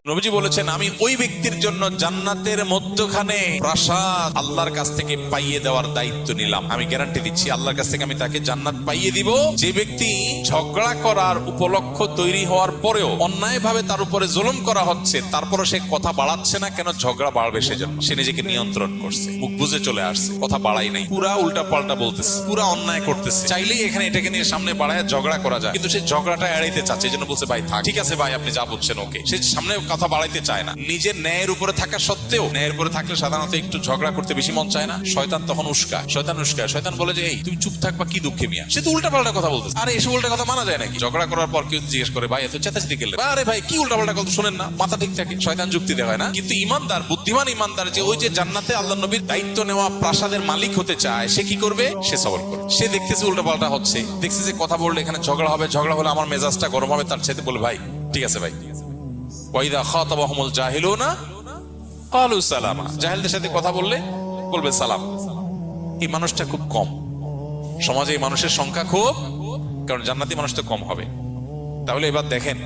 নবীজি বলেছেন, আমি ওই ব্যক্তির জন্য জান্নাতের মধ্যখানে প্রাসাদ আল্লাহর কাছ থেকে পাইয়ে দেওয়ার দায়িত্ব নিলাম। আমি গ্যারান্টি দিচ্ছি আল্লাহর কাছ থেকে আমি তাকে জান্নাত পাইয়ে দিব। যে ব্যক্তি ঝগড়া করার উপলক্ষ তৈরি হওয়ার পরেও অন্যায় ভাবে তার উপরে জুলুম করা হচ্ছে, তারপরে সে কথা বাড়াচ্ছে না কেন? ঝগড়া বাড়বে সেজন্য। সে নিজেকে নিয়ন্ত্রণ করছে, মুখ বুঝে চলে আসছে, কথা বাড়াই নাই, পুরা উল্টা পাল্টা বলতেছে, পুরা অন্যায় করতেছে। চাইলেই এখানে এটাকে নিয়ে সামনে বাড়ায় ঝগড়া করা যায়, কিন্তু সে ঝগড়াটা এড়াইতে চাচ্ছে, এই জন্য বলছে ভাই থাক, ঠিক আছে ভাই আপনি যা বুঝছেন ওকে। সে সামনে কথা বাড়াইতে চায় না। নিজের ন্যায়ের উপরে থাকা সত্ত্বেও, ন্যায়ের উপরে থাকলে সাধারণত একটু ঝগড়া করতে বেশি মন চায় না। শয়তান তখন উস্কায়, শয়তান বলে যে এই তুমি চুপ থাকবা, কি দুঃখে মিয়া, সে তো উল্টা পাল্টা কথা বলতেছে। আরে এসব উল্টা কথা মানা যায় নাকি? ঝগড়া করার পর কেউ জিজ্ঞেস করে ভাই এত চেঁচাচেঁতি গেলে, আরে ভাই কি উল্টা পাল্টা কথা শোনেন না, মাথা ঠিক থাকে। শয়তান যুক্তি দেখায় না। কিন্তু ইমানদার, বুদ্ধিমান ইমানদার যে ওই যে জান্নাতে আল্লাহ নবীর দায়িত্ব নেওয়া প্রাসাদের মালিক হতে চায়, সে কি করবে? সে সবর করবে। সে দেখতেছে উল্টা পাল্টা হচ্ছে, দেখছে যে কথা বললে এখানে ঝগড়া হবে, ঝগড়া হলে আমার মেজাজটা গরম হবে, তার চাইতে বলে ভাই ঠিক আছে ভাই। ওয়াইদা খাতাবাহুমুল জাহিলুনা ক্বালু সালামা, জাহেলদের সাথে কথা বললে বলবে সালাম। এই মানুষটা খুব কম সমাজে, এই মানুষের সংখ্যা খুব, কারণ জান্নাতি মানুষ তো কম হবে। তাহলে এবার দেখেন